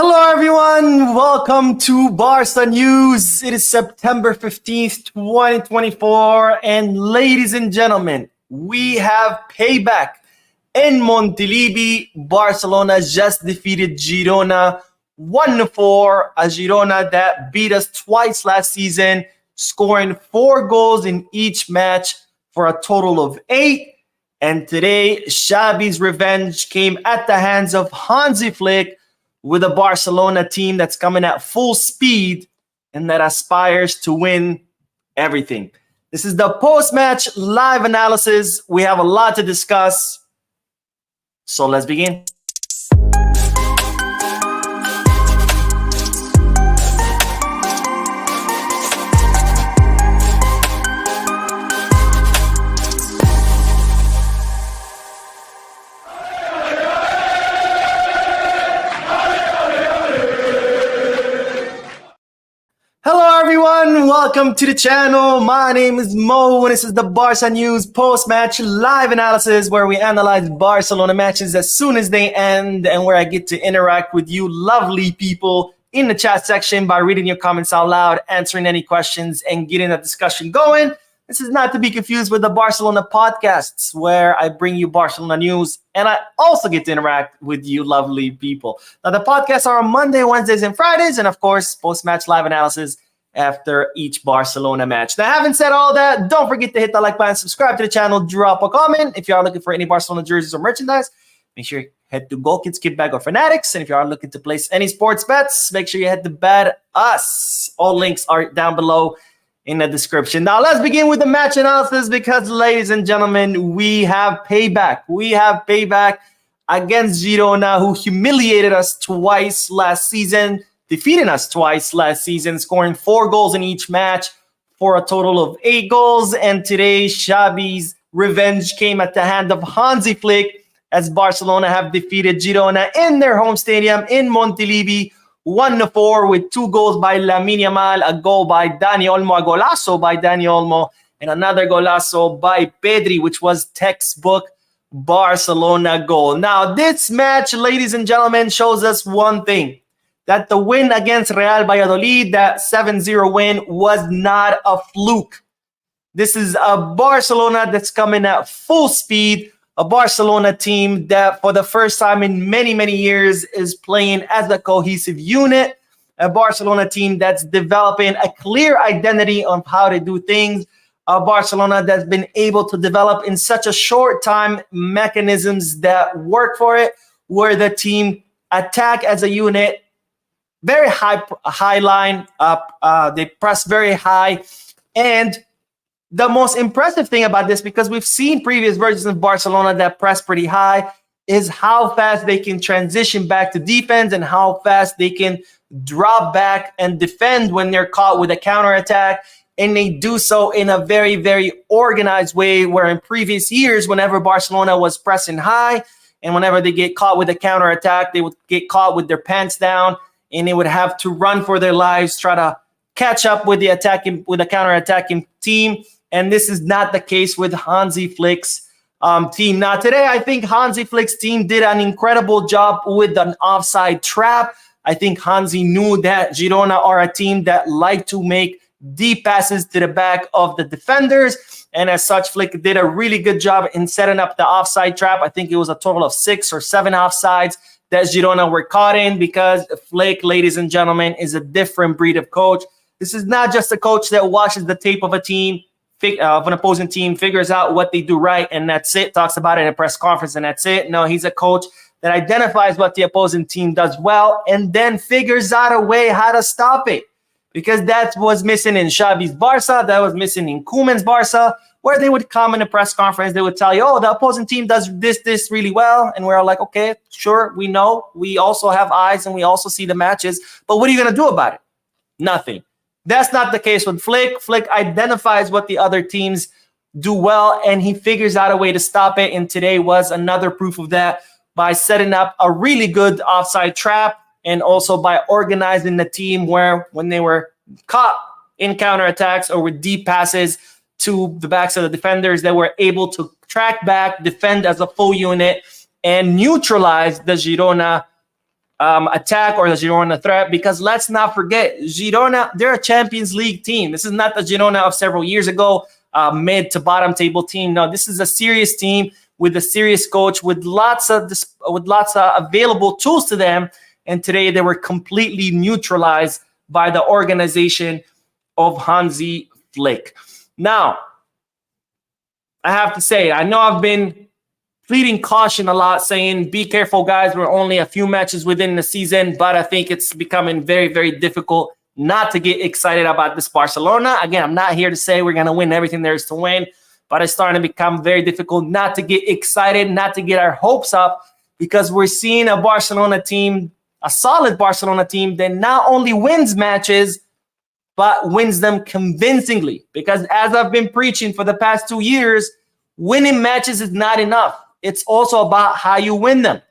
Hello, everyone. Welcome to Barca News. It is September 15th, 2024. And ladies and gentlemen, we have Payback in Montilivi. Barcelona just defeated Girona 1-4. A Girona that beat us twice last season, scoring 4 goals in each match for a total of 8. And today, Xavi's revenge came at the hands of Hansi Flick, with a Barcelona team that's coming at full speed and that aspires to win everything. This is the post-match live analysis. We have a lot to discuss, so let's begin. Hello everyone, welcome to the channel. My name is Mo and this is the Barca News post-match live analysis where we analyze Barcelona matches as soon as they end and where I get to interact with you lovely people in the chat section by reading your comments out loud, answering any questions and getting that discussion going. This is not to be confused with the Barcelona podcasts where I bring you Barcelona news and I also get to interact with you lovely people. Now the podcasts are on Monday, Wednesdays, and Fridays, and of course, post-match live analysis after each Barcelona match. Now, having said all that, don't forget to hit the like button, subscribe to the channel, drop a comment. If you are looking for any Barcelona jerseys or merchandise, make sure you head to Goal Kids, Kickback, or Fanatics. And if you are looking to place any sports bets, make sure you head to Bet Us. All links are down below in the description. Now, let's begin with the match analysis because, ladies and gentlemen, we have Payback. We have Payback against Girona, who humiliated us twice last season, defeating us twice last season, scoring 4 goals in each match for a total of 8 goals. And today, Xavi's revenge came at the hand of Hansi Flick as Barcelona have defeated Girona in their home stadium in Montilivi 1-4 with 2 goals by Lamine Yamal, a goal by Dani Olmo, a golazo by Dani Olmo, and another golazo by Pedri, which was textbook Barcelona goal. Now, this match, ladies and gentlemen, shows us one thing, that the win against Real Valladolid, that 7-0 win, was not a fluke. This is a Barcelona that's coming at full speed, a Barcelona team that for the first time in many, many years is playing as a cohesive unit, a Barcelona team that's developing a clear identity of how to do things, a Barcelona that's been able to develop in such a short time mechanisms that work for it, where the team attack as a unit, very high line up. They press very high. And the most impressive thing about this, because we've seen previous versions of Barcelona that press pretty high, is how fast they can transition back to defense and how fast they can drop back and defend when they're caught with a counterattack. And they do so in a very, very organized way, where in previous years, whenever Barcelona was pressing high and whenever they get caught with a counterattack, they would get caught with their pants down and they would have to run for their lives, try to catch up with the counter-attacking team. And this is not the case with Hansi Flick's team. Now, today, I think Hansi Flick's team did an incredible job with an offside trap. I think Hansi knew that Girona are a team that like to make deep passes to the back of the defenders. And as such, Flick did a really good job in setting up the offside trap. I think it was a total of 6 or 7 offsides that Girona were caught in, because Flick, ladies and gentlemen, is a different breed of coach. This is not just a coach that watches the tape of a team, of an opposing team, figures out what they do right, and that's it, talks about it in a press conference, and that's it. No, he's a coach that identifies what the opposing team does well and then figures out a way how to stop it. Because that was missing in Xavi's Barca, that was missing in Koeman's Barca, where they would come in a press conference, they would tell you, oh, the opposing team does this really well. And we're all like, okay, sure, we know. We also have eyes and we also see the matches. But what are you going to do about it? Nothing. That's not the case with Flick. Flick identifies what the other teams do well, and he figures out a way to stop it. And today was another proof of that by setting up a really good offside trap, and also by organizing the team where when they were caught in counterattacks or with deep passes to the backs of the defenders, they were able to track back, defend as a full unit, and neutralize the Girona attack or the Girona threat, because let's not forget, Girona, they're a Champions League team. This is not the Girona of several years ago, mid to bottom table team. No, this is a serious team with a serious coach with lots of available tools to them. And today they were completely neutralized by the organization of Hansi Flick. Now, I have to say, I know I've been pleading caution a lot, saying, be careful, guys. We're only a few matches within the season, but I think it's becoming very, very difficult not to get excited about this Barcelona. Again, I'm not here to say we're going to win everything there is to win, but it's starting to become very difficult not to get excited, not to get our hopes up, because we're seeing a Barcelona team, a solid Barcelona team that not only wins matches, but wins them convincingly. Because as I've been preaching for the past 2 years, winning matches is not enough. It's also about how you win them.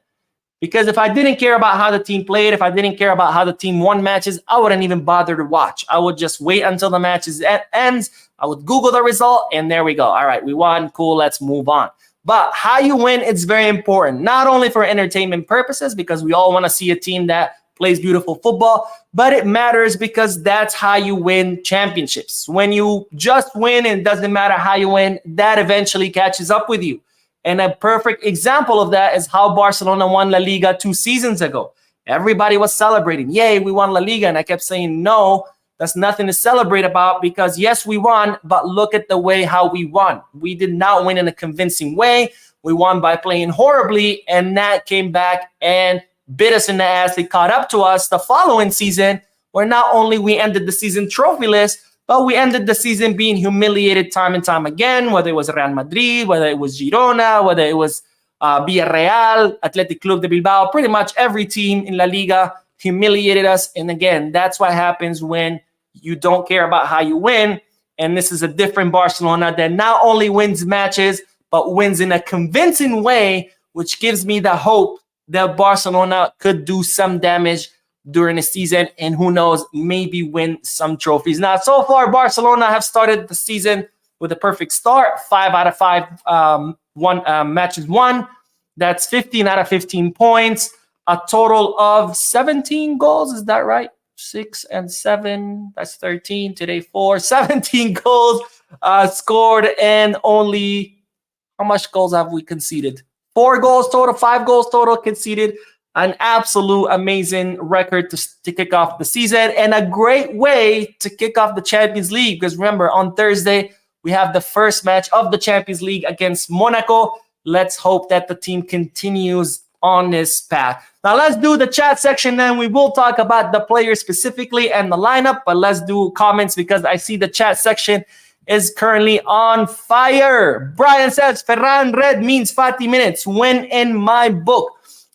Because if I didn't care about how the team played, if I didn't care about how the team won matches, I wouldn't even bother to watch. I would just wait until the match ends. I would Google the result, and there we go. All right, we won. Cool, let's move on. But how you win, it's very important, not only for entertainment purposes, because we all want to see a team that plays beautiful football, but it matters because that's how you win championships. When you just win and it doesn't matter how you win, that eventually catches up with you. And a perfect example of that is how Barcelona won La Liga 2 seasons ago. Everybody was celebrating. Yay, we won La Liga. And I kept saying, no, that's nothing to celebrate about, because yes, we won, but look at the way how we won. We did not win in a convincing way. We won by playing horribly, and that came back and bit us in the ass. They caught up to us the following season, where not only we ended the season trophyless, but we ended the season being humiliated time and time again, whether it was Real Madrid, whether it was Girona, whether it was Villarreal, Athletic Club de Bilbao. Pretty much every team in La Liga humiliated us. And again, that's what happens when you don't care about how you win. And this is a different Barcelona that not only wins matches, but wins in a convincing way, which gives me the hope that Barcelona could do some damage during the season, and who knows, maybe win some trophies. Now, so far, Barcelona have started the season with a perfect start. 5 out of 5 matches won. That's 15 out of 15 points. A total of 17 goals. Is that right? 6 and 7. That's 13. Today, 4. 17 goals scored, and only how much goals have we conceded? 4 goals total, 5 goals total conceded. An absolute amazing record to kick off the season, and a great way to kick off the Champions League. Because remember, on Thursday, we have the first match of the Champions League against Monaco. Let's hope that the team continues on this path. Now, let's do the chat section, then we will talk about the players specifically and the lineup, but let's do comments because I see the chat section is currently on fire. Brian says, Ferran red means 40 minutes. Win in my book.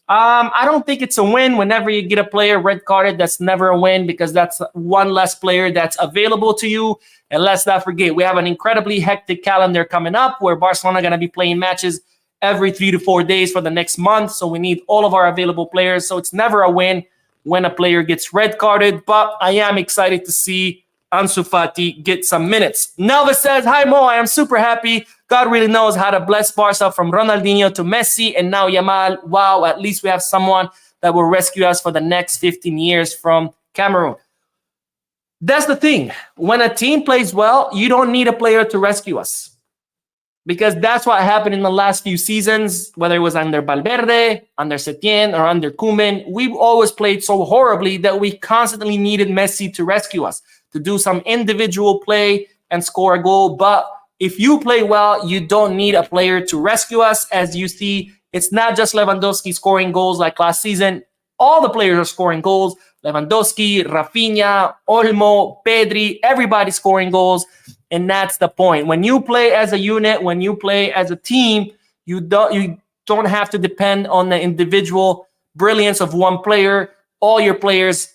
I don't think it's a win. Whenever you get a player red carded, that's never a win, because that's one less player that's available to you. And let's not forget, we have an incredibly hectic calendar coming up where Barcelona are going to be playing matches every 3 to 4 days for the next month. So we need all of our available players. So it's never a win when a player gets red carded. But I am excited to see Ansu Fati get some minutes. Nelvis says, hi Mo, I am super happy. God really knows how to bless Barca, from Ronaldinho to Messi and now Yamal. Wow, at least we have someone that will rescue us for the next 15 years from Cameroon. That's the thing. When a team plays well, you don't need a player to rescue us. Because that's what happened in the last few seasons, whether it was under Valverde, under Setien, or under Koeman. We've always played so horribly that we constantly needed Messi to rescue us, to do some individual play and score a goal. But if you play well, you don't need a player to rescue us. As you see, it's not just Lewandowski scoring goals like last season. All the players are scoring goals. Lewandowski, Rafinha, Olmo, Pedri, everybody scoring goals. And that's the point. When you play as a unit, when you play as a team, you don't have to depend on the individual brilliance of one player. All your players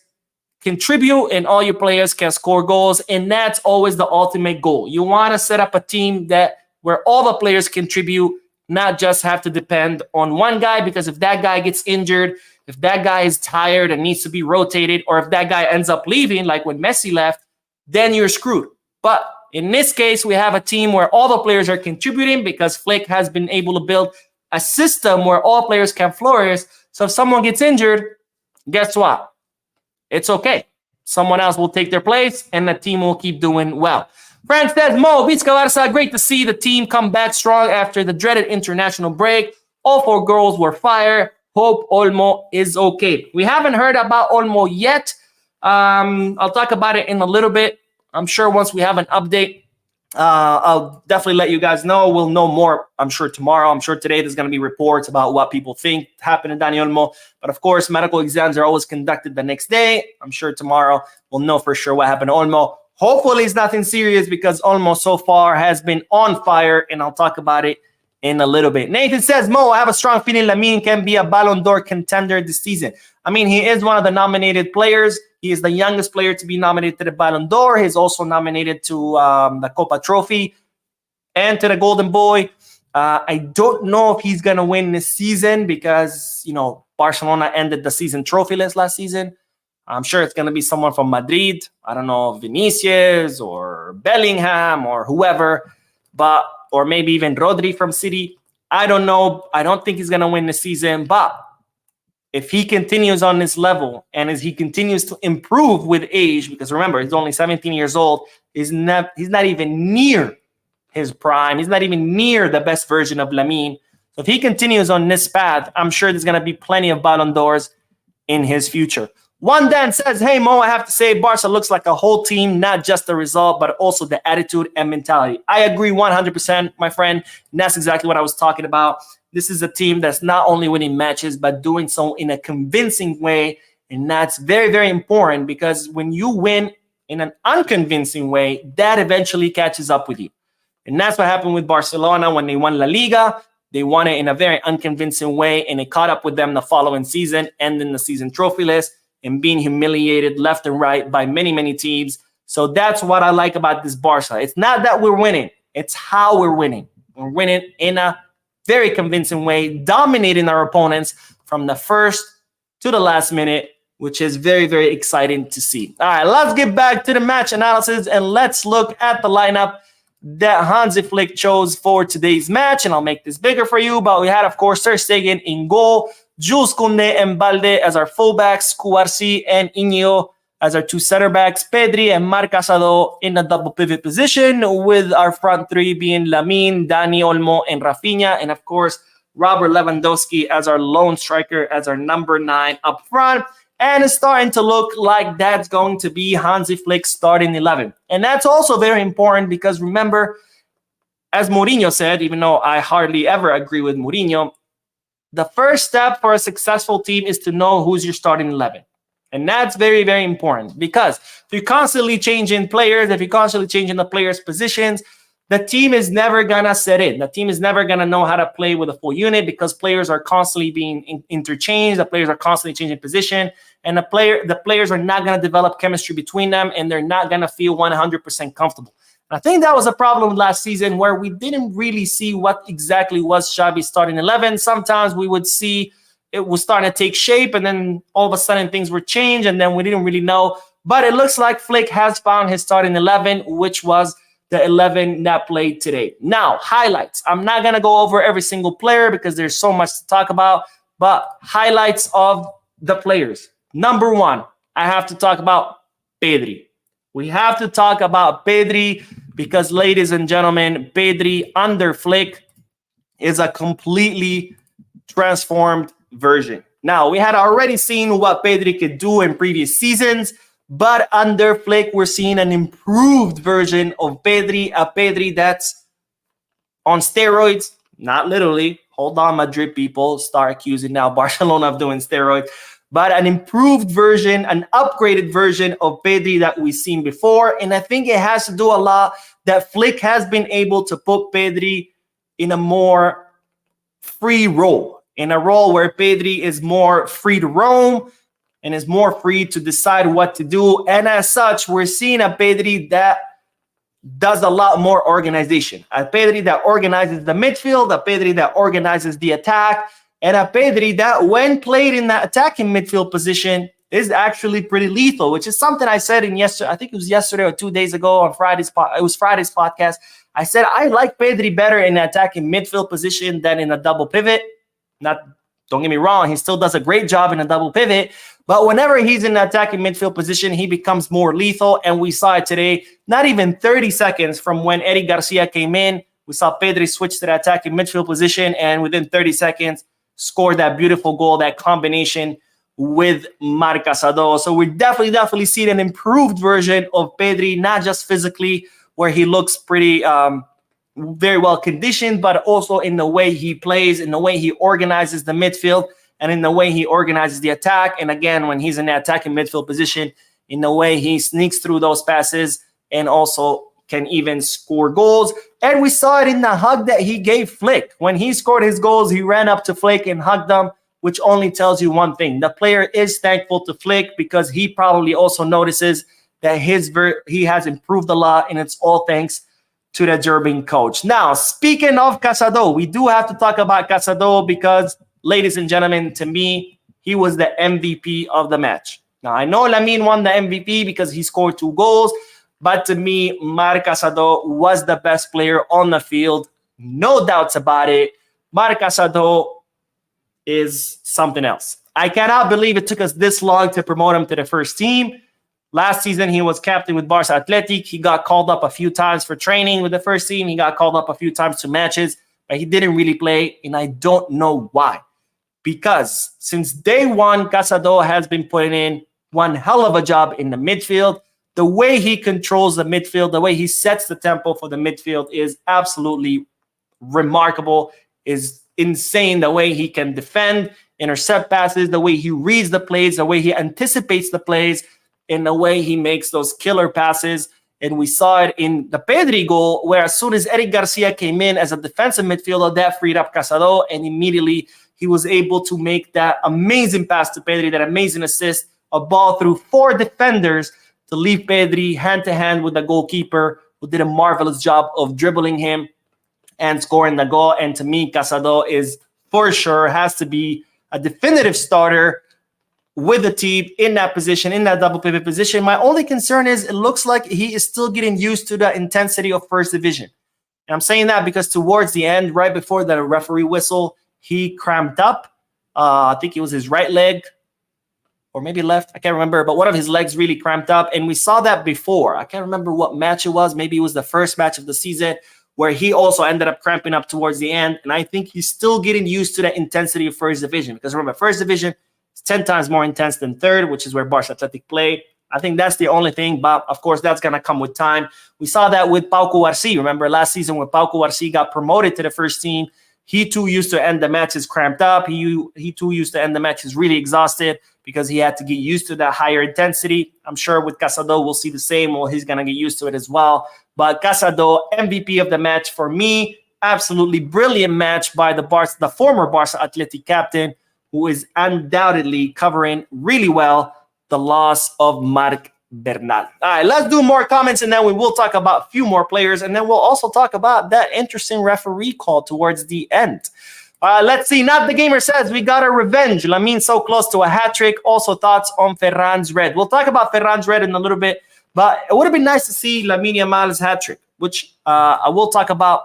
contribute and all your players can score goals, and that's always the ultimate goal. You want to set up a team where all the players contribute, not just have to depend on one guy, because if that guy gets injured, if that guy is tired and needs to be rotated, or if that guy ends up leaving, like when Messi left, then you're screwed. But in this case, we have a team where all the players are contributing, because Flick has been able to build a system where all players can flourish. So if someone gets injured, guess what? It's okay. Someone else will take their place, and the team will keep doing well. Frank says, Mo, Vizca Barca, great to see the team come back strong after the dreaded international break. All 4 goals were fire. Hope Olmo is okay. We haven't heard about Olmo yet. I'll talk about it in a little bit. I'm sure once we have an update, I'll definitely let you guys know. We'll know more, I'm sure, tomorrow. I'm sure today there's going to be reports about what people think happened to Dani Olmo. But of course, medical exams are always conducted the next day. I'm sure tomorrow we'll know for sure what happened to Olmo. Hopefully it's nothing serious because Olmo so far has been on fire, and I'll talk about it in a little bit. Nathan says, Mo, I have a strong feeling Lamine can be a Ballon d'Or contender this season. I mean, he is one of the nominated players. He is the youngest player to be nominated to the Ballon d'Or. He's also nominated to the Copa Trophy and to the Golden Boy. I don't know if he's going to win this season because, Barcelona ended the season trophyless last season. I'm sure it's going to be someone from Madrid. I don't know, Vinicius or Bellingham or whoever, or maybe even Rodri from City. I don't know. I don't think he's going to win this season, but if he continues on this level and as he continues to improve with age, because remember, he's only 17 years old, he's not even near his prime. He's not even near the best version of Lamine. So if he continues on this path, I'm sure there's going to be plenty of Ballon d'Ors in his future. One Dan says, hey, Mo, I have to say Barca looks like a whole team, not just the result, but also the attitude and mentality. I agree 100%, my friend. And that's exactly what I was talking about. This is a team that's not only winning matches, but doing so in a convincing way. And that's very, very important because when you win in an unconvincing way, that eventually catches up with you. And that's what happened with Barcelona when they won La Liga. They won it in a very unconvincing way, and it caught up with them the following season, ending the season trophyless and being humiliated left and right by many, many teams. So that's what I like about this Barca. It's not that we're winning. It's how we're winning. We're winning in a very convincing way, dominating our opponents from the first to the last minute, which is very, very exciting to see. All right, let's get back to the match analysis, and let's look at the lineup that Hansi Flick chose for today's match. And I'll make this bigger for you, but we had, of course, Ter Stegen in goal, Jules Koundé and Balde as our fullbacks, Cubarsí and Iñigo as our 2 center backs, Pedri and Marc Casadó in the double pivot position, with our front 3 being Lamine, Dani Olmo, and Rafinha, and of course Robert Lewandowski as our lone striker, as our number 9 up front. And it's starting to look like that's going to be Hansi Flick's starting 11. And that's also very important because remember, as Mourinho said, even though I hardly ever agree with Mourinho, the first step for a successful team is to know who's your starting 11. And that's very, very important because if you're constantly changing players, if you're constantly changing the players' positions, the team is never going to set in. The team is never going to know how to play with a full unit because players are constantly being interchanged. The players are constantly changing position. And the players are not going to develop chemistry between them, and they're not going to feel 100% comfortable. I think that was a problem last season where we didn't really see what exactly was Xavi's starting 11. Sometimes we would see it was starting to take shape, and then all of a sudden things were changed, and then we didn't really know. But it looks like Flick has found his starting 11, which was the 11 that played today. Now, highlights. I'm not going to go over every single player because there's so much to talk about, but highlights of the players. Number 1, I have to talk about Pedri. We have to talk about Pedri because, ladies and gentlemen, Pedri under Flick is a completely transformed version. Now, we had already seen what Pedri could do in previous seasons, but under Flick, we're seeing an improved version of Pedri, a Pedri that's on steroids, not literally. Hold on, Madrid people, start accusing now Barcelona of doing steroids, but an improved version, an upgraded version of Pedri that we've seen before. And I think it has to do a lot that Flick has been able to put Pedri in a more free role, in a role where Pedri is more free to roam and is more free to decide what to do. And as such, we're seeing a Pedri that does a lot more organization. A Pedri that organizes the midfield, a Pedri that organizes the attack, and a Pedri that, when played in that attacking midfield position, is actually pretty lethal, which is something I said in yesterday. I think it was yesterday or 2 days ago on Friday's. It was Friday's podcast. I said I like Pedri better in the attacking midfield position than in a double pivot. Don't get me wrong, he still does a great job in a double pivot, But whenever he's in the attacking midfield position, he becomes more lethal. And we saw it today, not even 30 seconds from when Eddie Garcia came in. We saw Pedri switch to the attacking midfield position, and within 30 seconds, scored that beautiful goal, that combination with Marc Casadó. So we're definitely seeing an improved version of Pedri, not just physically, where he looks pretty very well conditioned, but also in the way he plays, in the way he organizes the midfield, and in the way he organizes the attack. And again, when he's in the attacking midfield position, in the way he sneaks through those passes and also can even score goals. And we saw it in the hug that he gave Flick. When he scored his goals, he ran up to Flick and hugged him, which only tells you one thing. The player is thankful to Flick because he probably also notices that he has improved a lot, and it's all thanks to the German coach. Now, speaking of Casadó, we do have to talk about Casadó because, ladies and gentlemen, to me, he was the MVP of the match. Now, I know Lamine won the MVP because he scored 2 goals, but to me, Marc Casadó was the best player on the field. No doubts about it. Marc Casadó is something else. I cannot believe it took us this long to promote him to the first team. Last season, he was captain with Barca Athletic. He got called up a few times for training with the first team. He got called up a few times to matches, but he didn't really play, and I don't know why. Because since day one, Casadó has been putting in one hell of a job in the midfield. The way he controls the midfield, the way he sets the tempo for the midfield is absolutely remarkable, is insane. The way he can defend, intercept passes, the way he reads the plays, the way he anticipates the plays, and the way he makes those killer passes. And we saw it in the Pedri goal, where as soon as Eric Garcia came in as a defensive midfielder, that freed up Casadó, and immediately he was able to make that amazing pass to Pedri, that amazing assist, a ball through 4 defenders to leave Pedri hand-to-hand with the goalkeeper, who did a marvelous job of dribbling him and scoring the goal. And to me, Casadó is for sure has to be a definitive starter with the team in that position, in that double pivot position. My only concern is it looks like he is still getting used to the intensity of first division. And I'm saying that because towards the end, right before the referee whistle, he cramped up. I think it was his right leg, or maybe left, I can't remember, but one of his legs really cramped up. And we saw that before. I can't remember what match it was. Maybe it was the first match of the season where he also ended up cramping up towards the end. And I think he's still getting used to the intensity of first division. Because remember, first division is 10 times more intense than third, which is where Barca Athletic play. I think that's the only thing, but of course, that's going to come with time. We saw that with Pau Cubarsí. Remember last season when Pau Cubarsí got promoted to the first team, he too used to end the matches cramped up. He too used to end the matches really exhausted because he had to get used to that higher intensity. I'm sure with Casadó, we'll see the same. Well, he's going to get used to it as well. But Casadó, MVP of the match for me, absolutely brilliant match by the former Barca Athletic captain, who is undoubtedly covering really well the loss of Marc Bernal. All right, let's do more comments, and then we will talk about a few more players, and then we'll also talk about that interesting referee call towards the end. Let's see. Not the Gamer says, we got a revenge. Lamine so close to a hat trick. Also thoughts on Ferran's red. We'll talk about Ferran's red in a little bit, but it would have been nice to see Lamine Yamal's hat trick, which I will talk about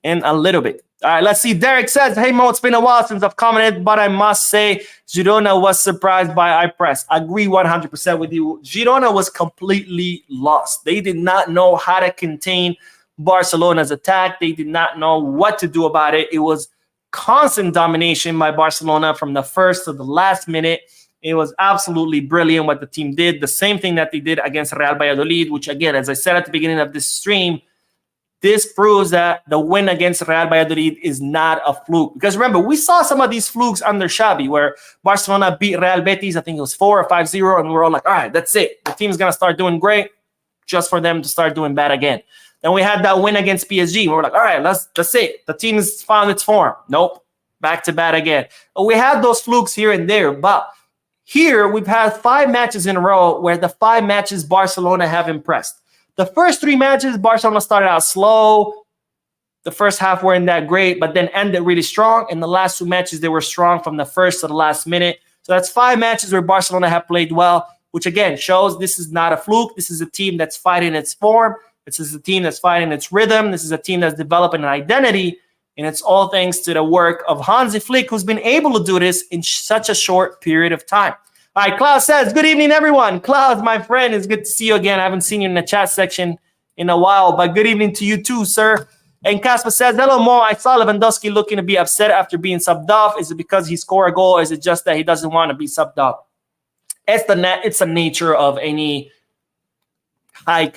in a little bit. All right, let's see. Derek says, hey, Mo, it's been a while since I've commented, but I must say Girona was surprised by iPress. I agree 100% with you. Girona was completely lost. They did not know how to contain Barcelona's attack. They did not know what to do about it. It was constant domination by Barcelona from the first to the last minute. It was absolutely brilliant what the team did. The same thing that they did against Real Valladolid, which, again, as I said at the beginning of this stream, this proves that the win against Real Valladolid is not a fluke. Because remember, we saw some of these flukes under Xavi where Barcelona beat Real Betis, I think it was 4 or 5-0, and we were all like, all right, that's it. The team's going to start doing great just for them to start doing bad again. Then we had that win against PSG. We were like, all right, that's it. The team's found its form. Nope, back to bad again. But we had those flukes here and there. But here we've had 5 matches in a row where the 5 matches Barcelona have impressed. The first 3 matches, Barcelona started out slow. The first half weren't that great, but then ended really strong. In the last 2 matches, they were strong from the first to the last minute. So that's 5 matches where Barcelona have played well, which again shows this is not a fluke. This is a team that's fighting its form. This is a team that's fighting its rhythm. This is a team that's developing an identity. And it's all thanks to the work of Hansi Flick, who's been able to do this in such a short period of time. All right, Klaus says, good evening, everyone. Klaus, my friend, it's good to see you again. I haven't seen you in the chat section in a while, but good evening to you too, sir. And Casper says, hello, Mo. I saw Lewandowski looking to be upset after being subbed off. Is it because he scored a goal, or is it just that he doesn't want to be subbed off? It's the nature of any highly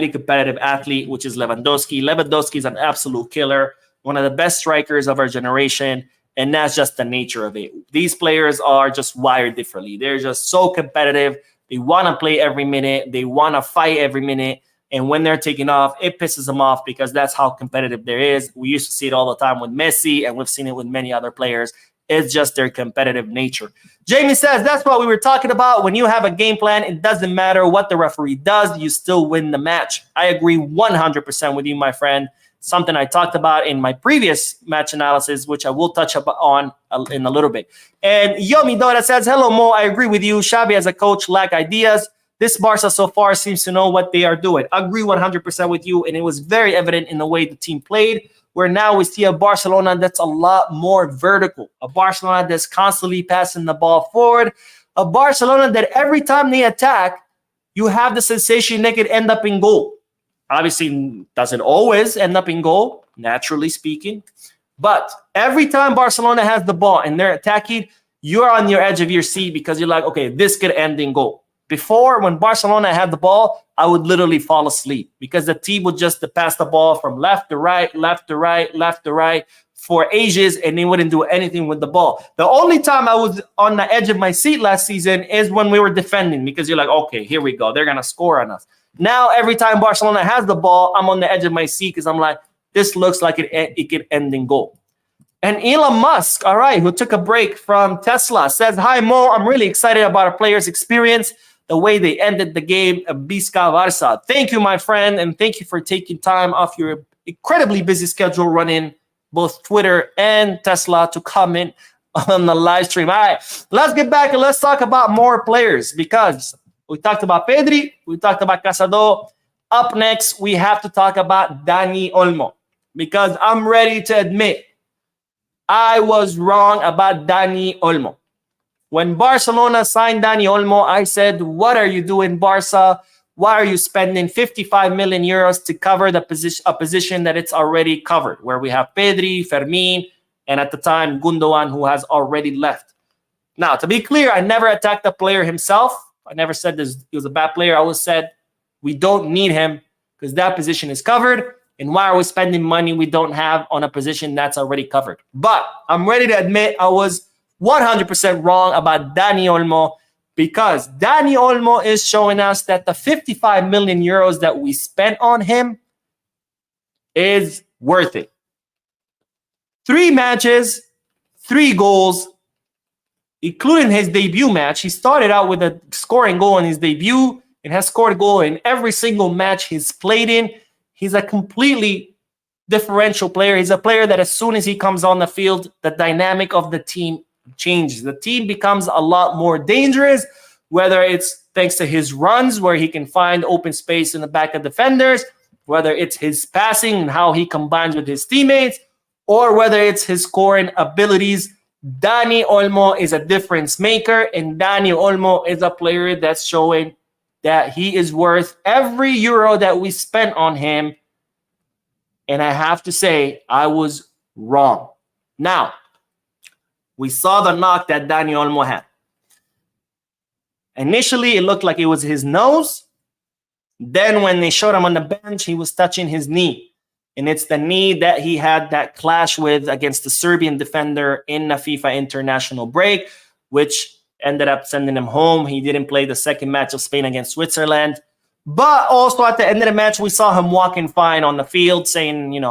competitive athlete, which is Lewandowski. Lewandowski is an absolute killer, one of the best strikers of our generation, and that's just the nature of it. These players are just wired differently. They're just so competitive. They want to play every minute. They want to fight every minute. And when they're taking off, it pisses them off because that's how competitive there is. We used to see it all the time with Messi, and we've seen it with many other players. It's just their competitive nature. Jamie says, that's what we were talking about. When you have a game plan, it doesn't matter what the referee does. You still win the match. I agree 100% with you, my friend. Something I talked about in my previous match analysis, which I will touch on in a little bit. And Yomi Dora says, hello, Mo. I agree with you. Xavi as a coach lack ideas. This Barca so far seems to know what they are doing. I agree 100% with you, and it was very evident in the way the team played, where now we see a Barcelona that's a lot more vertical, a Barcelona that's constantly passing the ball forward, a Barcelona that every time they attack, you have the sensation they could end up in goal. Obviously, doesn't always end up in goal, naturally speaking, but every time Barcelona has the ball and they're attacking, you're on your edge of your seat because you're like, okay, this could end in goal. Before, when Barcelona had the ball, I would literally fall asleep because the team would just pass the ball from left to right, left to right, left to right for ages, and they wouldn't do anything with the ball. The only time I was on the edge of my seat last season is when we were defending because you're like, okay, here we go. They're going to score on us. Now, every time Barcelona has the ball, I'm on the edge of my seat because I'm like, this looks like it could end in goal. And Elon Musk, all right, who took a break from Tesla, says, hi, Mo. I'm really excited about our players' experience. The way they ended the game, Visca Barça. Thank you, my friend, and thank you for taking time off your incredibly busy schedule running both Twitter and Tesla to comment on the live stream. All right, let's get back and let's talk about more players because we talked about Pedri, we talked about Casadó. Up next, we have to talk about Dani Olmo because I'm ready to admit I was wrong about Dani Olmo. When Barcelona signed Dani Olmo, I said, what are you doing, Barca? Why are you spending 55 million euros to cover a position that it's already covered, where we have Pedri, Fermin, and at the time, Gundogan, who has already left? Now, to be clear, I never attacked the player himself. I never said he was a bad player. I always said we don't need him because that position is covered. And why are we spending money we don't have on a position that's already covered? But I'm ready to admit I was 100% wrong about Dani Olmo because Dani Olmo is showing us that the 55 million euros that we spent on him is worth it. 3 matches, 3 goals, including his debut match. He started out with a scoring goal in his debut and has scored a goal in every single match he's played in. He's a completely differential player. He's a player that as soon as he comes on the field, the dynamic of the team changes. The team becomes a lot more dangerous, whether it's thanks to his runs where he can find open space in the back of defenders, whether it's his passing and how he combines with his teammates, or whether it's his scoring abilities. Dani Olmo is a difference maker, and Dani Olmo is a player that's showing that he is worth every euro that we spent on him. And I have to say, I was wrong. Now, we saw the knock that Dani Olmo had. Initially, it looked like it was his nose. Then when they showed him on the bench, he was touching his knee. And it's the knee that he had that clash with against the Serbian defender in the FIFA international break, which ended up sending him home. He didn't play the second match of Spain against Switzerland. But also at the end of the match, we saw him walking fine on the field, saying,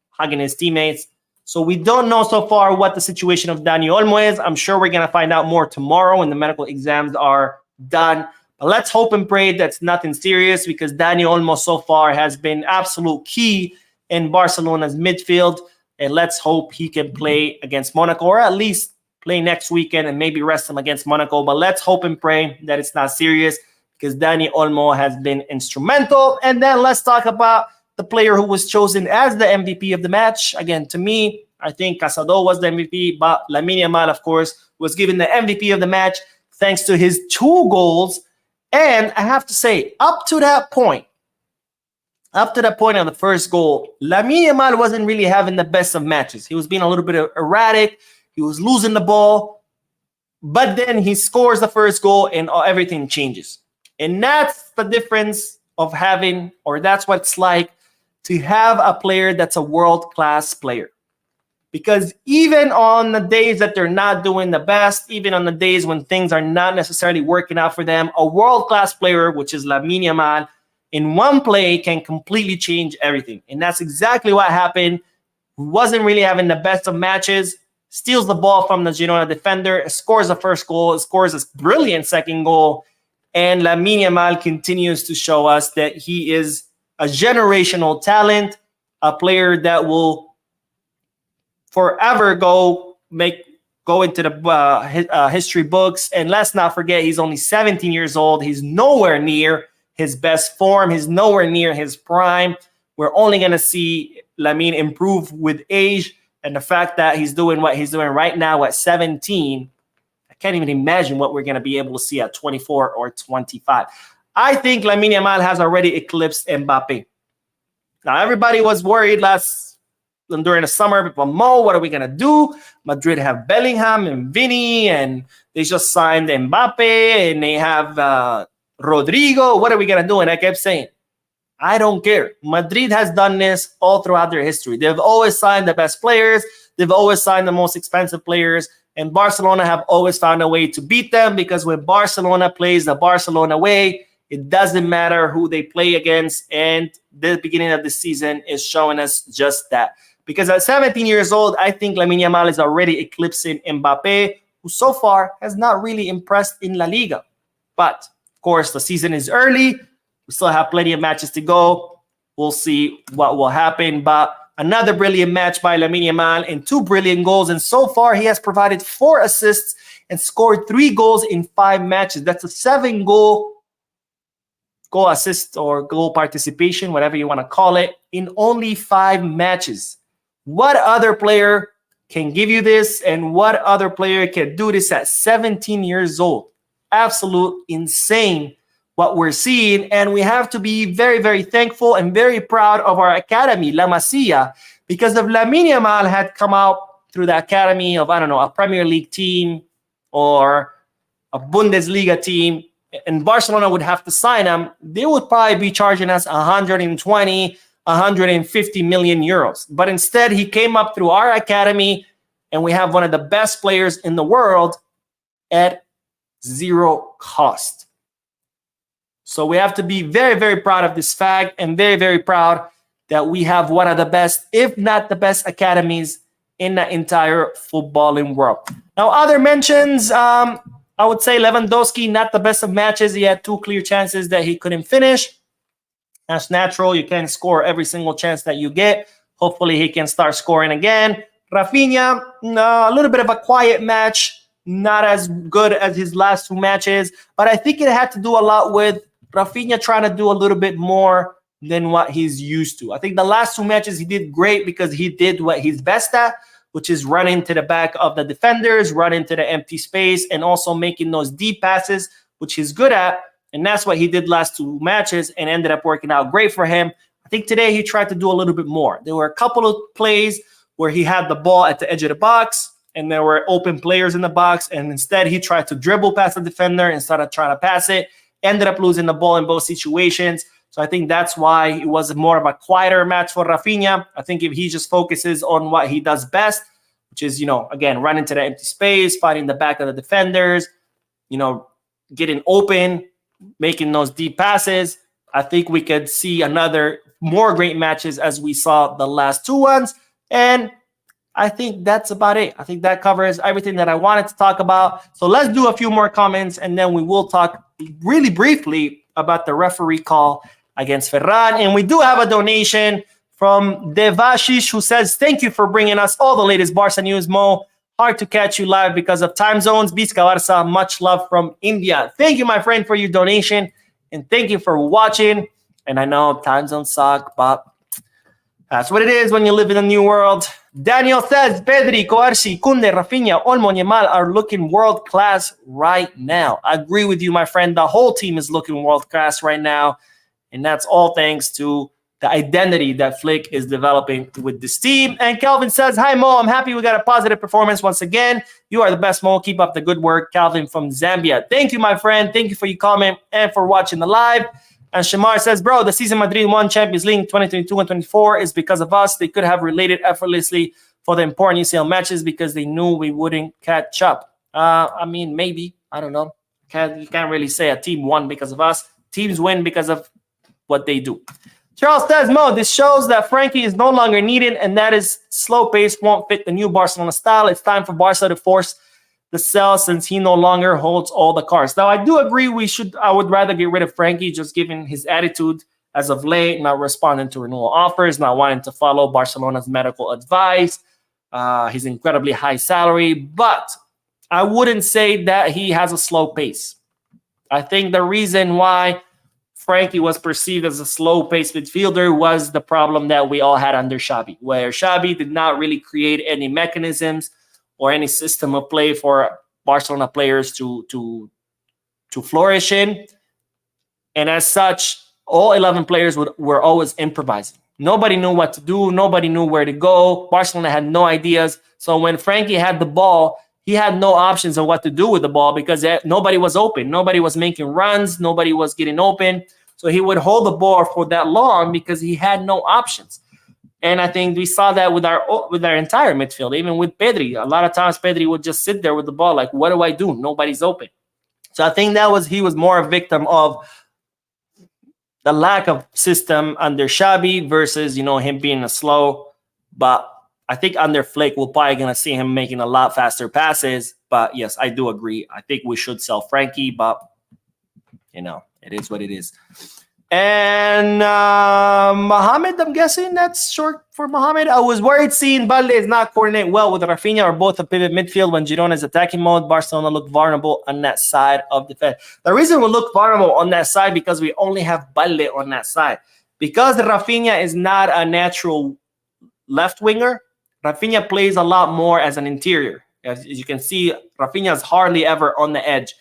hugging his teammates. So we don't know so far what the situation of Dani Olmo is. I'm sure we're going to find out more tomorrow when the medical exams are done. But let's hope and pray that's nothing serious because Dani Olmo so far has been absolute key in Barcelona's midfield. And let's hope he can play against Monaco or at least play next weekend and maybe rest him against Monaco. But let's hope and pray that it's not serious because Dani Olmo has been instrumental. And then let's talk about the player who was chosen as the MVP of the match. Again, to me, I think Casadó was the MVP, but Lamine Yamal, of course, was given the MVP of the match. thanks to his 2 goals. And I have to say, up to that point of the first goal, Lamine Yamal wasn't really having the best of matches. He was being a little bit erratic. He was losing the ball. But then he scores the first goal and everything changes. And that's the difference of having, or that's what it's like to have a player that's a world-class player. Because even on the days that they're not doing the best, even on the days when things are not necessarily working out for them, a world-class player, which is Lamine Yamal, in one play can completely change everything. And that's exactly what happened. He wasn't really having the best of matches, steals the ball from the Girona defender, scores the first goal, scores a brilliant second goal, and Lamine Yamal continues to show us that he is a generational talent, a player that will forever go into the history books. And let's not forget, he's only 17 years old. He's nowhere near his best form. He's nowhere near his prime. We're only going to see Lamine improve with age, and the fact that he's doing what he's doing right now at 17, I can't even imagine what we're going to be able to see at 24 or 25. I think Lamine Yamal has already eclipsed Mbappe. Now, everybody was worried during the summer, but Mo, what are we going to do? Madrid have Bellingham and Vinny, and they just signed Mbappe, and they have Rodrigo. What are we going to do? And I kept saying, I don't care. Madrid has done this all throughout their history. They've always signed the best players. They've always signed the most expensive players. And Barcelona have always found a way to beat them, because when Barcelona plays the Barcelona way, it doesn't matter who they play against. And the beginning of the season is showing us just that. Because at 17 years old, I think Lamine Yamal is already eclipsing Mbappe, who so far has not really impressed in La Liga. But, of course, the season is early. We still have plenty of matches to go. We'll see what will happen. But another brilliant match by Lamine Yamal and 2 brilliant goals. And so far, he has provided 4 assists and scored 3 goals in 5 matches. That's a 7-goal assist or goal participation, whatever you want to call it, in only 5 matches. What other player can give you this? And what other player can do this at 17 years old? Absolute insane what we're seeing, and we have to be very, very thankful and very proud of our academy, La Masia, because if Lamine Yamal had come out through the academy of, I don't know, a Premier League team or a Bundesliga team, and Barcelona would have to sign him, they would probably be charging us 120, 150 million euros. But instead, he came up through our academy, and we have one of the best players in the world at 0 cost. So we have to be very, very proud of this fact, and very, very proud that we have one of the best, if not the best, academies in the entire footballing world. Now, other mentions, I would say Lewandowski, not the best of matches. He had 2 clear chances that he couldn't finish. That's natural. You can't score every single chance that you get. Hopefully he can start scoring again. Rafinha, a little bit of a quiet match. Not as good as his last 2 matches. But I think it had to do a lot with Rafinha trying to do a little bit more than what he's used to. I think the last 2 matches he did great because he did what he's best at, which is run into the back of the defenders, run into the empty space, and also making those deep passes, which he's good at. And that's what he did last 2 matches and ended up working out great for him. I think today he tried to do a little bit more. There were a couple of plays where he had the ball at the edge of the box and there were open players in the box, and instead he tried to dribble past the defender instead of trying to pass it. Ended up losing the ball in both situations. So I think that's why it was more of a quieter match for Rafinha. I think if he just focuses on what he does best, which is, again, run into the empty space, fighting the back of the defenders, getting open, making those deep passes, I think we could see another more great matches as we saw the last 2 ones. And I think that's about it. I think that covers everything that I wanted to talk about. So let's do a few more comments, and then we will talk really briefly about the referee call against Ferran. And we do have a donation from Devashish, who says, thank you for bringing us all the latest Barca news, Mo. Hard to catch you live because of time zones. Visca Barca, much love from India. Thank you, my friend, for your donation, and thank you for watching. And I know time zones suck, but That's what it is when you live in a new world. Daniel says, Pedri, Coarsi, Kunde, Rafinha, Olmo, Yamal are looking world-class right now. I agree with you, my friend. The whole team is looking world-class right now. And that's all thanks to the identity that Flick is developing with this team. And Calvin says, hi, Mo. I'm happy we got a positive performance once again. You are the best, Mo. Keep up the good work. Calvin from Zambia. Thank you, my friend. Thank you for your comment and for watching the live. And Shamar says, bro, the season Madrid won Champions League 2022 and 24 is because of us. They could have related effortlessly for the important UCL matches because they knew we wouldn't catch up. I mean, maybe. I don't know. You can't really say a team won because of us. Teams win because of what they do. Charles says, Mo, this shows that Frankie is no longer needed and that his slow pace won't fit the new Barcelona style. It's time for Barca to force the sell since he no longer holds all the cards. Now, I do agree I would rather get rid of Frankie just given his attitude as of late, not responding to renewal offers, not wanting to follow Barcelona's medical advice, his incredibly high salary. But I wouldn't say that he has a slow pace. I think the reason why Frankie was perceived as a slow-paced midfielder was the problem that we all had under Xavi, where Xavi did not really create any mechanisms or any system of play for Barcelona players to flourish in. And as such, all 11 players were always improvising. Nobody knew what to do. Nobody knew where to go. Barcelona had no ideas. So when Frankie had the ball, he had no options on what to do with the ball because nobody was open. Nobody was making runs. Nobody was getting open. So he would hold the ball for that long because he had no options. And I think we saw that with our entire midfield, even with Pedri. A lot of times Pedri would just sit there with the ball like, what do I do? Nobody's open. So I think he was more a victim of the lack of system under Xavi versus, him being a slow. But I think under Flick, we're probably going to see him making a lot faster passes. But yes, I do agree. I think we should sell Frankie, but, it is what it is. And Mohamed, I'm guessing that's short for Mohamed. I was worried seeing Balde is not coordinate well with Rafinha or both a pivot midfield when Girona is attacking mode. Barcelona look vulnerable on that side of defense. The reason we look vulnerable on that side because we only have Balde on that side. Because Rafinha is not a natural left winger, Rafinha plays a lot more as an interior. As you can see, Rafinha is hardly ever on the edge.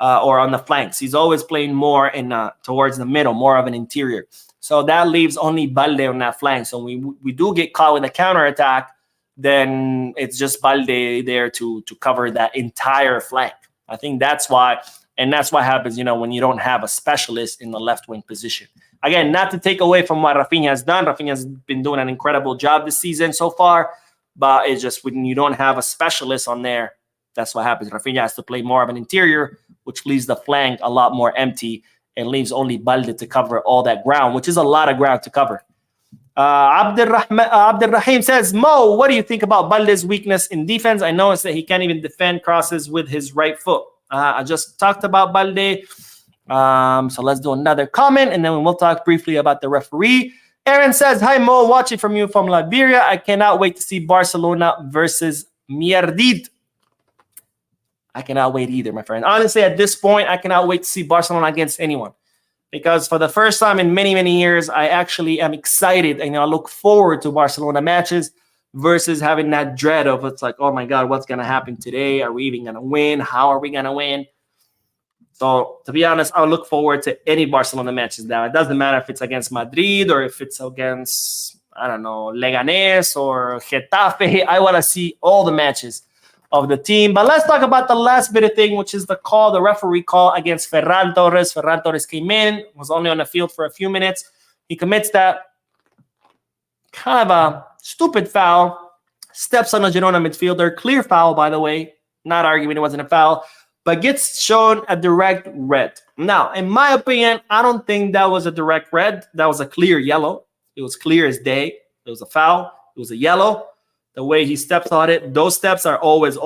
Or on the flanks. He's always playing more towards the middle, more of an interior. So that leaves only Balde on that flank. So we do get caught with a counterattack, then it's just Balde there to cover that entire flank. I think that's why, and that's what happens, when you don't have a specialist in the left wing position. Again, not to take away from what Rafinha has done. Rafinha has been doing an incredible job this season so far, but it's just when you don't have a specialist on there, that's what happens. Rafinha has to play more of an interior, which leaves the flank a lot more empty and leaves only Balde to cover all that ground, which is a lot of ground to cover. Abdelrahim says, Mo, what do you think about Balde's weakness in defense? I noticed that he can't even defend crosses with his right foot. I just talked about Balde. So let's do another comment, and then we'll talk briefly about the referee. Aaron says, hi, Mo, watching from you from Liberia. I cannot wait to see Barcelona versus Mierdid. I cannot wait either, my friend. Honestly, at this point, I cannot wait to see Barcelona against anyone. Because for the first time in many, many years, I actually am excited and I look forward to Barcelona matches versus having that dread of it's like, oh my God, what's going to happen today? Are we even going to win? How are we going to win? So to be honest, I'll look forward to any Barcelona matches now. It doesn't matter if it's against Madrid or if it's against, I don't know, Leganés or Getafe. I want to see all the matches of the team. But let's talk about the last bit of thing, which is the referee call against Ferran Torres. Ferran Torres came in, was only on the field for a few minutes. He commits that kind of a stupid foul, steps on a Girona midfielder. Clear foul, by the way. Not arguing it wasn't a foul, but gets shown a direct red. Now, in my opinion, I don't think that was a direct red. That was a clear yellow. It was clear as day. It was a foul. It was a yellow. The way he steps on it, those steps are always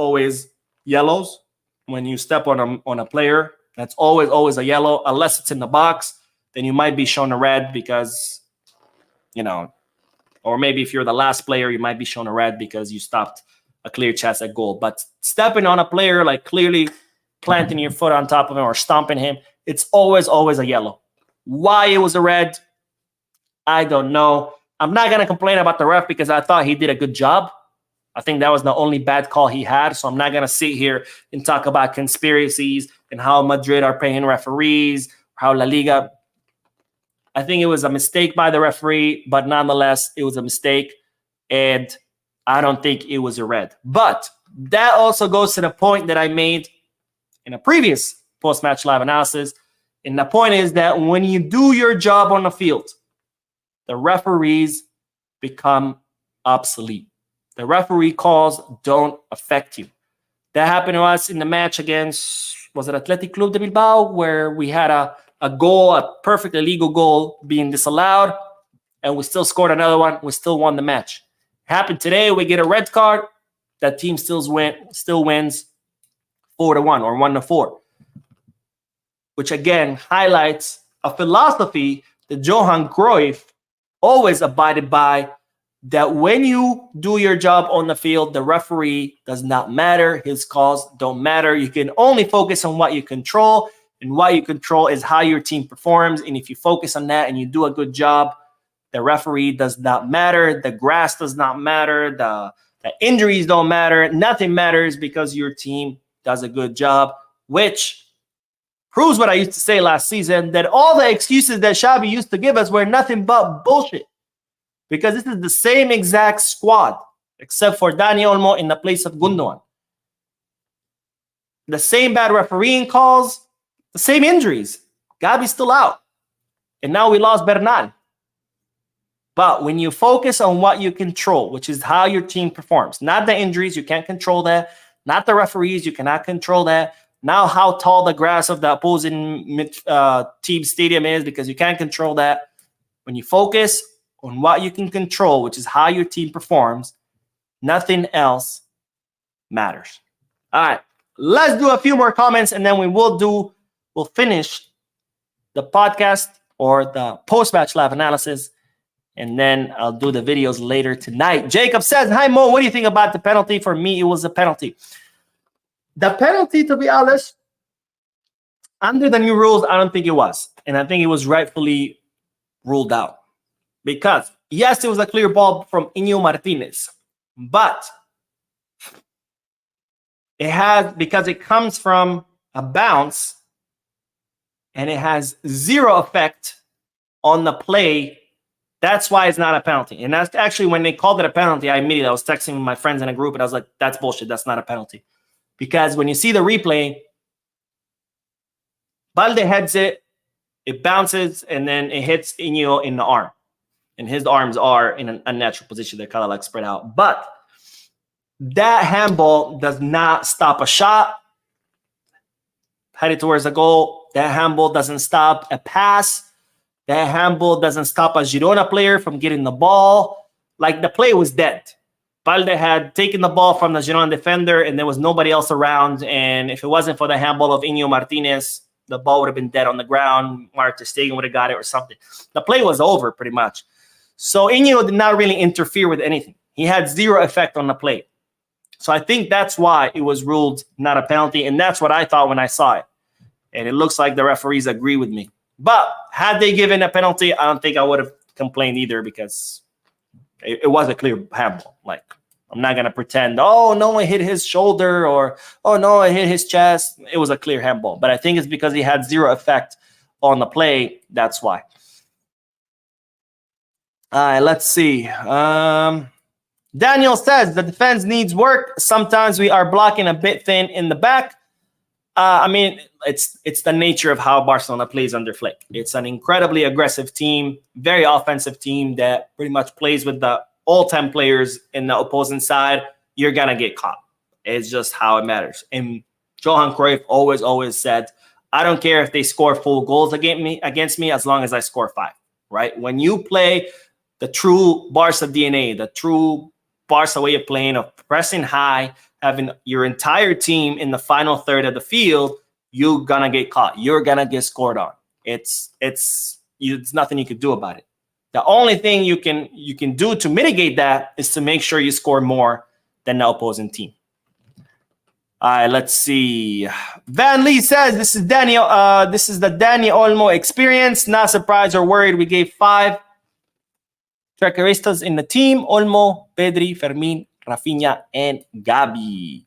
yellows. When you step on a player, that's always a yellow. Unless it's in the box, then you might be shown a red because, or maybe if you're the last player, you might be shown a red because you stopped a clear chance at goal. But stepping on a player, like clearly planting your foot on top of him or stomping him, it's always a yellow. Why it was a red, I don't know. I'm not going to complain about the ref because I thought he did a good job. I think that was the only bad call he had. So I'm not going to sit here and talk about conspiracies and how Madrid are paying referees, how La Liga. I think it was a mistake by the referee, but nonetheless, it was a mistake. And I don't think it was a red. But that also goes to the point that I made in a previous post-match live analysis. And the point is that when you do your job on the field, the referees become obsolete. The referee calls don't affect you. That happened to us in the match against, was it Athletic Club de Bilbao, where we had a goal, a perfectly legal goal being disallowed, and we still scored another one. We still won the match. Happened today, we get a red card. That team still wins 4-1 or 1-4, which again highlights a philosophy that Johan Cruyff always abided by, that when you do your job on the field, the referee does not matter. His calls don't matter. You can only focus on what you control, and what you control is how your team performs. And if you focus on that and you do a good job, the referee does not matter. The grass does not matter. The injuries don't matter. Nothing matters because your team does a good job, which proves what I used to say last season, that all the excuses that Xabi used to give us were nothing but bullshit. Because this is the same exact squad, except for Dani Olmo in the place of Gundogan. The same bad refereeing calls, the same injuries. Gabi's still out. And now we lost Bernal. But when you focus on what you control, which is how your team performs, not the injuries, you can't control that. Not the referees, you cannot control that. Now how tall the grass of the opposing team stadium is, because you can't control that. When you focus on what you can control, which is how your team performs, nothing else matters. All right, let's do a few more comments, and then we'll finish the podcast or the post-match live analysis, and then I'll do the videos later tonight. Jacob says, hi, Mo, what do you think about the penalty? For me, it was a penalty. The penalty, to be honest, under the new rules, I don't think it was. And I think it was rightfully ruled out. Because, yes, it was a clear ball from Iñigo Martinez. But because it comes from a bounce and it has zero effect on the play, that's why it's not a penalty. And that's actually when they called it a penalty, I was texting my friends in a group and I was like, that's bullshit. That's not a penalty. Because when you see the replay, Balde heads it, it bounces, and then it hits Iñigo in the arm. And his arms are in an unnatural position. They're kind of like spread out. But that handball does not stop a shot headed towards the goal. That handball doesn't stop a pass. That handball doesn't stop a Girona player from getting the ball. Like, the play was dead. Balde had taken the ball from the Girona defender, and there was nobody else around. And if it wasn't for the handball of Iñigo Martinez, the ball would have been dead on the ground. Marc Casadó would have got it or something. The play was over pretty much. So Iñigo did not really interfere with anything. He had zero effect on the play. So I think that's why it was ruled not a penalty, and that's what I thought when I saw it. And it looks like the referees agree with me. But had they given a penalty, I don't think I would have complained either, because it was a clear handball. Like, I'm not going to pretend, oh, no, it hit his shoulder, or, oh, no, it hit his chest. It was a clear handball. But I think it's because he had zero effect on the play. That's why. All right, let's see. Daniel says, the defense needs work. Sometimes we are blocking a bit thin in the back. I mean, it's the nature of how Barcelona plays under Flick. It's an incredibly aggressive team, very offensive team that pretty much plays with the all 10 players in the opposing side. You're going to get caught. It's just how it matters. And Johan Cruyff always said, I don't care if they score full goals against me as long as I score 5, right? When you play the true Barca DNA, the true Barca way of playing, of pressing high, having your entire team in the final third of the field, you're gonna get caught. You're gonna get scored on. It's nothing you can do about it. The only thing you can do to mitigate that is to make sure you score more than the opposing team. All right, let's see. Van Lee says, this is the Dani Olmo experience. Not surprised or worried. We gave 5. Trequaristas in the team: Olmo, Pedri, Fermin, Rafinha, and Gabi.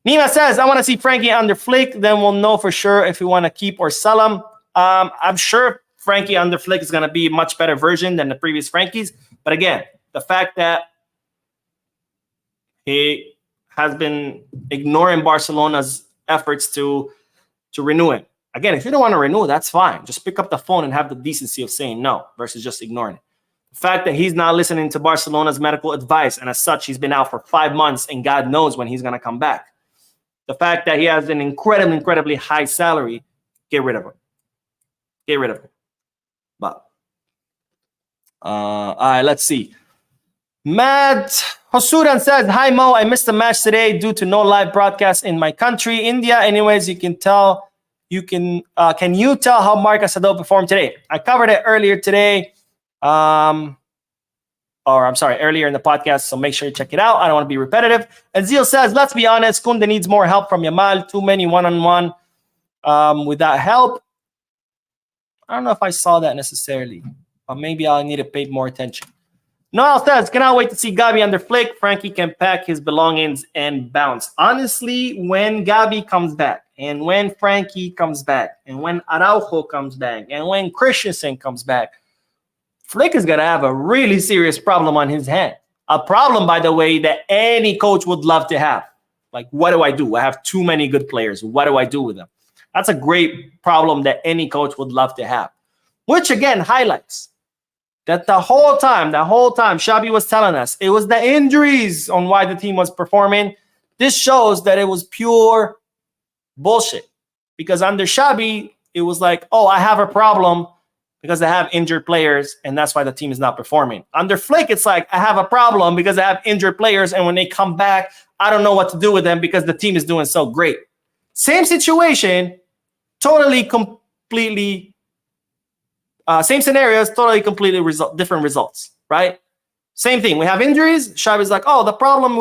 Nima says, I want to see Frankie under Flick. Then we'll know for sure if we want to keep or sell him. I'm sure Frankie under Flick is going to be a much better version than the previous Frankies. But again, the fact that he has been ignoring Barcelona's efforts to renew it. Again, if you don't want to renew, that's fine. Just pick up the phone and have the decency of saying no versus just ignoring it. The fact that he's not listening to Barcelona's medical advice, and as such, he's been out for 5 months, and God knows when he's going to come back. The fact that he has an incredibly high salary, get rid of him. Get rid of him. But, all right, let's see. Matt Hosuran says, hi, Mo. I missed the match today due to no live broadcast in my country, India. Anyways, you can tell. Can you tell how Marc Casadó performed today? I covered it earlier today. Earlier in the podcast, so make sure you check it out. I don't want to be repetitive. Azil says, let's be honest, Kunde needs more help from Yamal. Too many one-on-one without help. I don't know if I saw that necessarily. Or maybe I'll need to pay more attention. Noel says, cannot wait to see Gabi under Flick. Frankie can pack his belongings and bounce. Honestly, when Gabi comes back, and when Frankie comes back, and when Araujo comes back, and when Christensen comes back, Flick is going to have a really serious problem on his hand. A problem, by the way, that any coach would love to have. Like, what do I do? I have too many good players. What do I do with them? That's a great problem that any coach would love to have. Which, again, highlights that the whole time, Xabi was telling us it was the injuries on why the team was performing. This shows that it was pure bullshit. Because under Xabi, it was like, oh, I have a problem because I have injured players, and that's why the team is not performing. Under Flick, it's like, I have a problem because I have injured players, and when they come back, I don't know what to do with them because the team is doing so great. Same situation, completely same scenarios, completely different results, right? Same thing. We have injuries. Xabi's like, oh, the problem,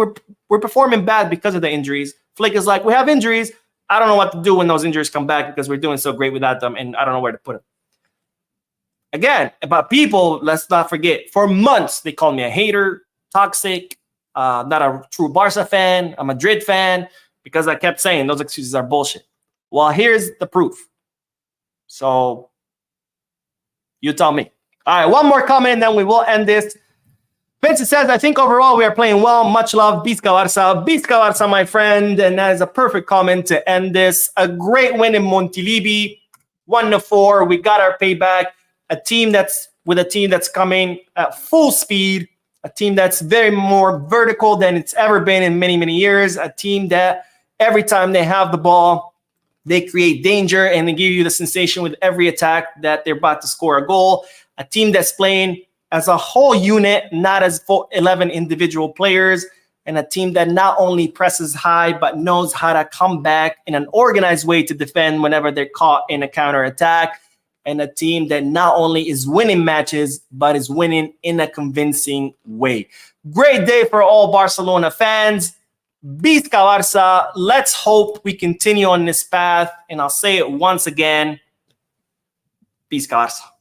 we're performing bad because of the injuries. Flick is like, we have injuries. I don't know what to do when those injuries come back because we're doing so great without them, and I don't know where to put them. Again, about people, let's not forget, for months, they called me a hater, toxic, not a true Barca fan, a Madrid fan, because I kept saying those excuses are bullshit. Well, here's the proof. So, you tell me. All right, one more comment, and then we will end this. Vincent says, I think overall we are playing well. Much love. Visca Barca. Visca Barca, my friend. And that is a perfect comment to end this. A great win in Montilivi. 1-4. We got our payback. A team that's coming at full speed. A team that's very more vertical than it's ever been in many, many years. A team that every time they have the ball, they create danger and they give you the sensation with every attack that they're about to score a goal. A team that's playing as a whole unit, not as 11 individual players. And a team that not only presses high, but knows how to come back in an organized way to defend whenever they're caught in a counterattack. And a team that not only is winning matches, but is winning in a convincing way. Great day for all Barcelona fans. Visca Barca. Let's hope we continue on this path. And I'll say it once again. Visca Barca.